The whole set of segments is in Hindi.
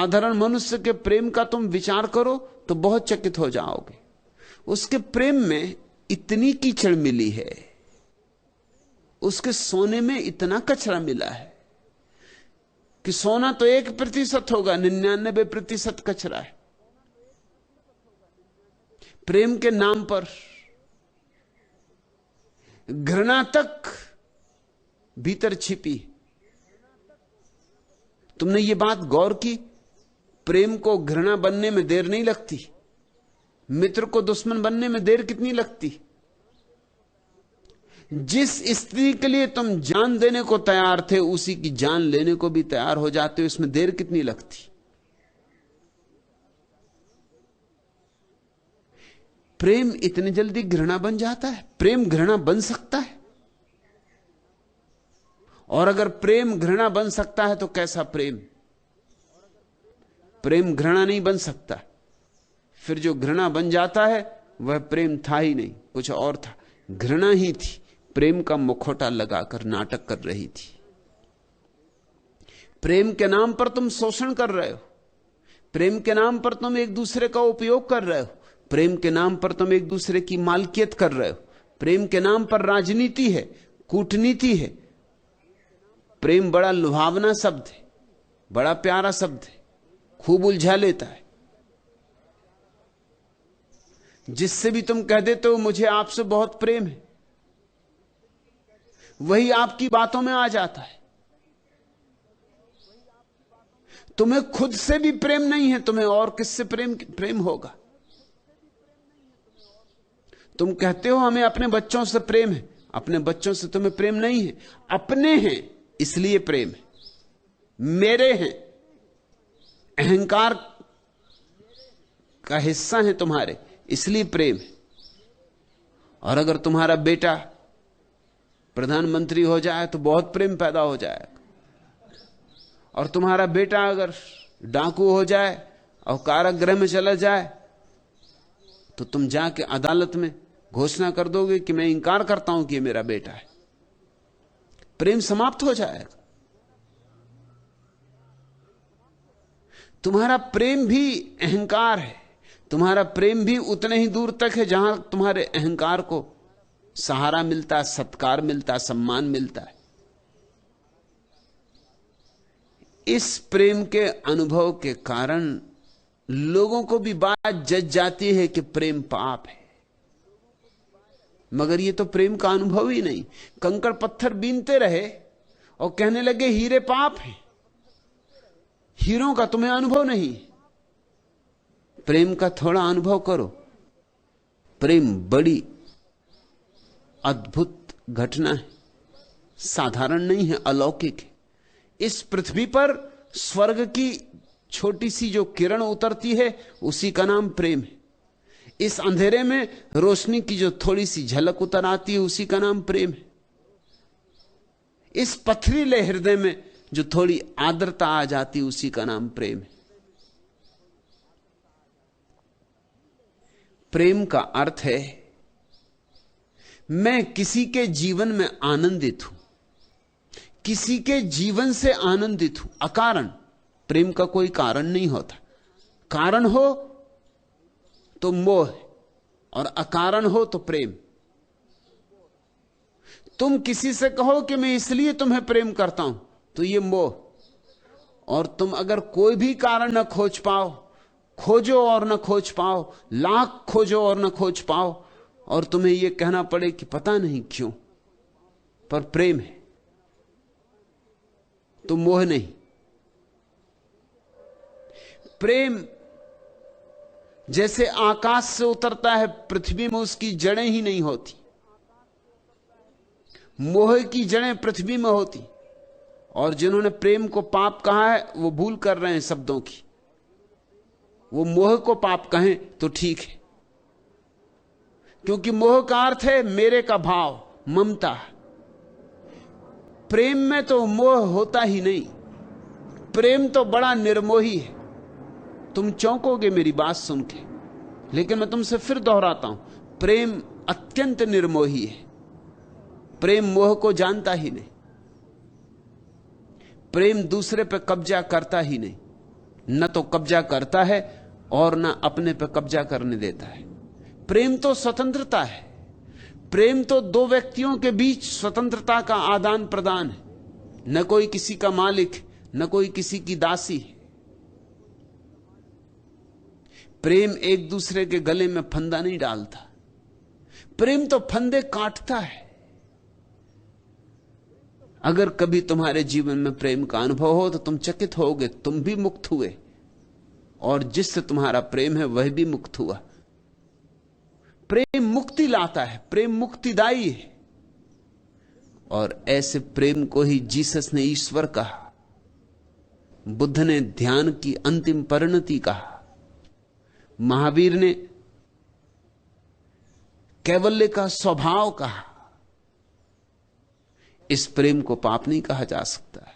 साधारण मनुष्य के प्रेम का तुम विचार करो तो बहुत चकित हो जाओगे। उसके प्रेम में इतनी कीचड़ मिली है, उसके सोने में इतना कचरा मिला है कि सोना तो 1% होगा, 99% कचरा है। प्रेम के नाम पर घृणा तक भीतर छिपी। तुमने ये बात गौर की, प्रेम को घृणा बनने में देर नहीं लगती, मित्र को दुश्मन बनने में देर कितनी लगती। जिस स्त्री के लिए तुम जान देने को तैयार थे उसी की जान लेने को भी तैयार हो जाते हो, इसमें देर कितनी लगती। प्रेम इतनी जल्दी घृणा बन जाता है? प्रेम घृणा बन सकता है? और अगर प्रेम घृणा बन सकता है तो कैसा प्रेम? प्रेम घृणा नहीं बन सकता। फिर जो घृणा बन जाता है वह प्रेम था ही नहीं, कुछ और था। घृणा ही थी, प्रेम का मुखौटा लगाकर नाटक कर रही थी। प्रेम के नाम पर तुम शोषण कर रहे हो, प्रेम के नाम पर तुम एक दूसरे का उपयोग कर रहे हो, प्रेम के नाम पर तुम एक दूसरे की मालकियत कर रहे हो, प्रेम के नाम पर राजनीति है, कूटनीति है। प्रेम बड़ा लुभावना शब्द है, बड़ा प्यारा शब्द है, खूब उलझा लेता है। जिससे भी तुम कह देते हो मुझे आपसे बहुत प्रेम है, वही आपकी बातों में आ जाता है। तुम्हें खुद से भी प्रेम नहीं है, तुम्हें और किससे प्रेम होगा? तुम कहते हो हमें अपने बच्चों से प्रेम है, अपने बच्चों से तुम्हें प्रेम नहीं है। अपने हैं इसलिए प्रेम है, मेरे हैं, अहंकार का हिस्सा है तुम्हारे, इसलिए प्रेम है। और अगर तुम्हारा बेटा प्रधानमंत्री हो जाए तो बहुत प्रेम पैदा हो जाएगा, और तुम्हारा बेटा अगर डाकू हो जाए और कारागृह में चला जाए तो तुम जाके अदालत में घोषणा कर दोगे कि मैं इंकार करता हूं कि ये मेरा बेटा है। प्रेम समाप्त हो जाएगा। तुम्हारा प्रेम भी अहंकार है, तुम्हारा प्रेम भी उतने ही दूर तक है जहां तुम्हारे अहंकार को सहारा मिलता, सत्कार मिलता, सम्मान मिलता है। इस प्रेम के अनुभव के कारण लोगों को भी बात जज जाती है कि प्रेम पाप है, मगर ये तो प्रेम का अनुभव ही नहीं। कंकड़ पत्थर बीनते रहे और कहने लगे हीरे पाप हैं, हीरों का तुम्हें अनुभव नहीं। प्रेम का थोड़ा अनुभव करो। प्रेम बड़ी अद्भुत घटना है, साधारण नहीं है, अलौकिक है। इस पृथ्वी पर स्वर्ग की छोटी सी जो किरण उतरती है उसी का नाम प्रेम है। इस अंधेरे में रोशनी की जो थोड़ी सी झलक उतर आती है उसी का नाम प्रेम है। इस पथरीले हृदय में जो थोड़ी आर्द्रता आ जाती उसी का नाम प्रेम है। प्रेम का अर्थ है मैं किसी के जीवन में आनंदित हूं, किसी के जीवन से आनंदित हूं, अकारण। प्रेम का कोई कारण नहीं होता। कारण हो तो मोह और अकारण हो तो प्रेम। तुम किसी से कहो कि मैं इसलिए तुम्हें प्रेम करता हूं तो यह मोह। और तुम अगर कोई भी कारण न खोज पाओ, खोजो और न खोज पाओ, लाख खोजो और न खोज पाओ, और तुम्हें यह कहना पड़े कि पता नहीं क्यों, पर प्रेम है, तो मोह नहीं। प्रेम जैसे आकाश से उतरता है, पृथ्वी में उसकी जड़ें ही नहीं होती। मोह की जड़ें पृथ्वी में होती। और जिन्होंने प्रेम को पाप कहा है वो भूल कर रहे हैं शब्दों की। वो मोह को पाप कहें तो ठीक है, क्योंकि मोह का अर्थ है मेरे का भाव, ममता। प्रेम में तो मोह होता ही नहीं। प्रेम तो बड़ा निर्मोही है। तुम चौंकोगे मेरी बात सुन के, लेकिन मैं तुमसे फिर दोहराता हूं, प्रेम अत्यंत निर्मोही है। प्रेम मोह को जानता ही नहीं। प्रेम दूसरे पर कब्जा करता ही नहीं। न तो कब्जा करता है और न अपने पर कब्जा करने देता है। प्रेम तो स्वतंत्रता है। प्रेम तो दो व्यक्तियों के बीच स्वतंत्रता का आदान प्रदान है। न कोई किसी का मालिक, न कोई किसी की दासी। प्रेम एक दूसरे के गले में फंदा नहीं डालता। प्रेम तो फंदे काटता है। अगर कभी तुम्हारे जीवन में प्रेम का अनुभव हो तो तुम चकित होगे, तुम भी मुक्त हुए और जिससे तुम्हारा प्रेम है वह भी मुक्त हुआ। प्रेम मुक्ति लाता है, प्रेम मुक्तिदायी है। और ऐसे प्रेम को ही जीसस ने ईश्वर कहा, बुद्ध ने ध्यान की अंतिम परिणति कहा, महावीर ने कैवल्य का स्वभाव कहा। इस प्रेम को पाप नहीं कहा जा सकता।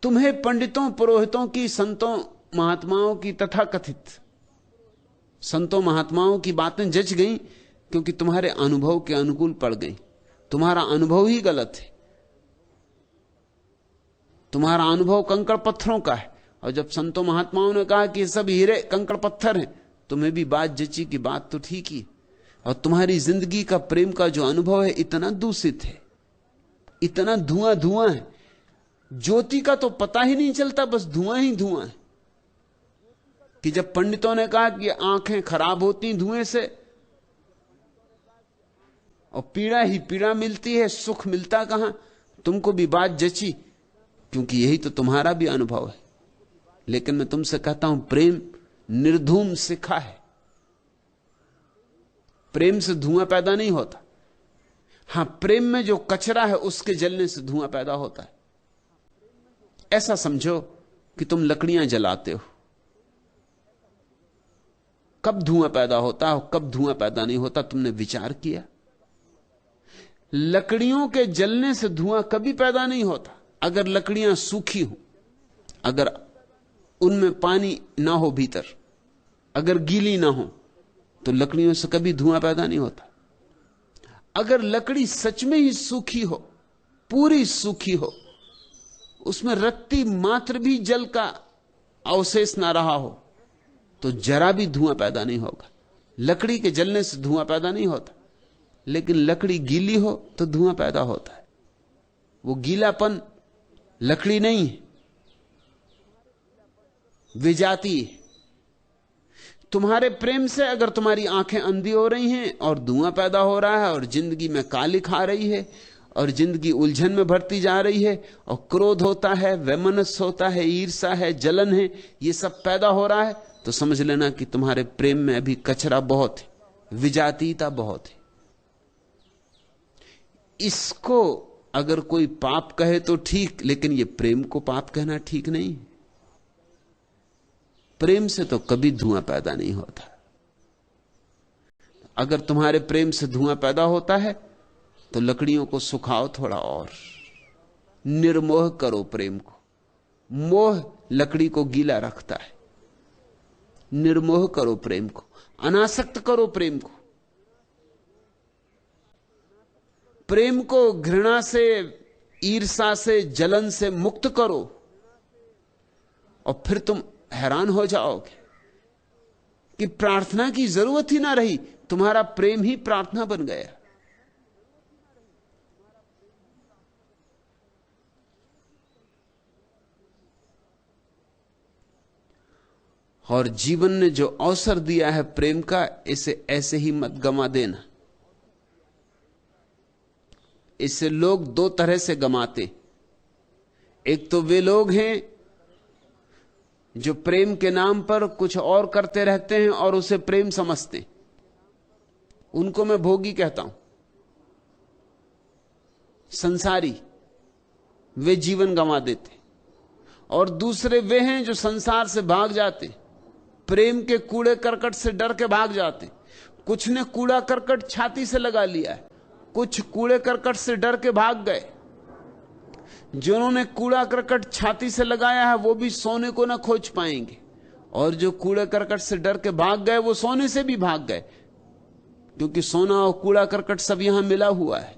तुम्हें पंडितों, पुरोहितों की, संतों, महात्माओं की, तथाकथित संतों महात्माओं की बातें जच गई क्योंकि तुम्हारे अनुभव के अनुकूल पड़ गई। तुम्हारा अनुभव ही गलत है। तुम्हारा अनुभव कंकड़ पत्थरों का है। और जब संतों महात्माओं ने कहा कि सब हीरे कंकड़ पत्थर हैं, तुम्हें भी बात जची कि बात तो ठीक ही। और तुम्हारी जिंदगी का प्रेम का जो अनुभव है इतना दूषित है, इतना धुआं धुआं है, ज्योति का तो पता ही नहीं चलता, बस धुआं ही धुआं है। कि जब पंडितों ने कहा कि आंखें खराब होती धुएं से और पीड़ा ही पीड़ा मिलती है, सुख मिलता कहां, तुमको भी बात जची क्योंकि यही तो तुम्हारा भी अनुभव है। लेकिन मैं तुमसे कहता हूं, प्रेम निर्धूम शिखा है। प्रेम से धुआं पैदा नहीं होता। हां, प्रेम में जो कचरा है उसके जलने से धुआं पैदा होता है। ऐसा समझो कि तुम लकड़ियां जलाते हो, कब धुआं पैदा होता है, कब धुआं पैदा नहीं होता, तुमने विचार किया? लकड़ियों के जलने से धुआं कभी पैदा नहीं होता। अगर लकड़ियां सूखी हो, अगर उनमें पानी ना हो भीतर, अगर गीली ना हो, तो लकड़ियों से कभी धुआं पैदा नहीं होता। अगर लकड़ी सच में ही सूखी हो, पूरी सूखी हो, उसमें रत्ती मात्र भी जल का अवशेष ना रहा हो, तो जरा भी धुआं पैदा नहीं होगा। लकड़ी के जलने से धुआं पैदा नहीं होता। लेकिन लकड़ी गीली हो तो धुआं पैदा होता है। वो गीलापन लकड़ी नहीं है, विजाती है। तुम्हारे प्रेम से अगर तुम्हारी आंखें अंधी हो रही हैं और धुआं पैदा हो रहा है और जिंदगी में काली खा रही है और जिंदगी उलझन में भरती जा रही है और क्रोध होता है, वैमनस्य होता है, ईर्ष्या है, जलन है, ये सब पैदा हो रहा है, तो समझ लेना कि तुम्हारे प्रेम में अभी कचरा बहुत है, विजातीयता बहुत है। इसको अगर कोई पाप कहे तो ठीक, लेकिन ये प्रेम को पाप कहना ठीक नहीं। प्रेम से तो कभी धुआं पैदा नहीं होता। अगर तुम्हारे प्रेम से धुआं पैदा होता है तो लकड़ियों को सुखाओ थोड़ा और, निर्मोह करो प्रेम को। मोह लकड़ी को गीला रखता है। निर्मोह करो प्रेम को, अनासक्त करो प्रेम को। प्रेम को घृणा से, ईर्ष्या से, जलन से मुक्त करो और फिर तुम हैरान हो जाओगे कि प्रार्थना की जरूरत ही ना रही, तुम्हारा प्रेम ही प्रार्थना बन गया। और जीवन ने जो अवसर दिया है प्रेम का, इसे ऐसे ही मत गंवा देना। इससे लोग दो तरह से गंवाते। एक तो वे लोग हैं जो प्रेम के नाम पर कुछ और करते रहते हैं और उसे प्रेम समझते, उनको मैं भोगी कहता हूं, संसारी। वे जीवन गंवा देते। और दूसरे वे हैं जो संसार से भाग जाते, प्रेम के कूड़े करकट से डर के भाग जाते। कुछ ने कूड़ा करकट छाती से लगा लिया है, कुछ कूड़े करकट से डर के भाग गए। जिन्होंने कूड़ा करकट छाती से लगाया है वो भी सोने को ना खोज पाएंगे, और जो कूड़े करकट से डर के भाग गए वो सोने से भी भाग गए, क्योंकि सोना और कूड़ा करकट सब यहां मिला हुआ है।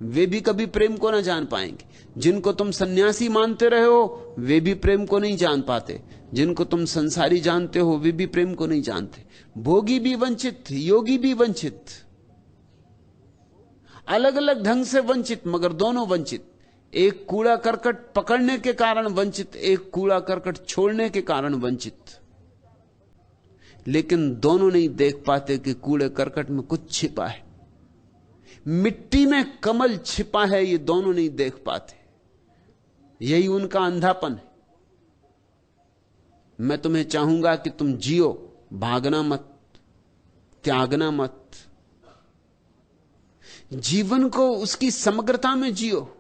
वे भी कभी प्रेम को ना जान पाएंगे। जिनको तुम सन्यासी मानते रहे हो वे भी प्रेम को नहीं जान पाते। जिनको तुम संसारी जानते हो वे भी प्रेम को नहीं जानते। भोगी भी वंचित, योगी भी वंचित, अलग अलग ढंग से वंचित, मगर दोनों वंचित। एक कूड़ा करकट पकड़ने के कारण वंचित, एक कूड़ा करकट छोड़ने के कारण वंचित। लेकिन दोनों नहीं देख पाते कि कूड़े करकट में कुछ छिपा है, मिट्टी में कमल छिपा है, ये दोनों नहीं देख पाते। यही उनका अंधापन है। मैं तुम्हें चाहूंगा कि तुम जियो, भागना मत, त्यागना मत। जीवन को उसकी समग्रता में जियो,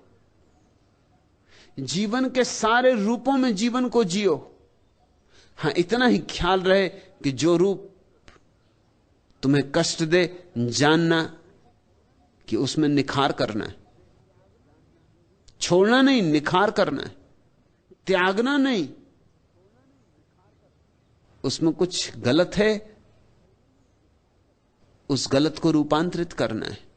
जीवन के सारे रूपों में जीवन को जियो। हां, इतना ही ख्याल रहे कि जो रूप तुम्हें कष्ट दे, जानना कि उसमें निखार करना है। छोड़ना नहीं, निखार करना है। त्यागना नहीं, उसमें कुछ गलत है, उस गलत को रूपांतरित करना है।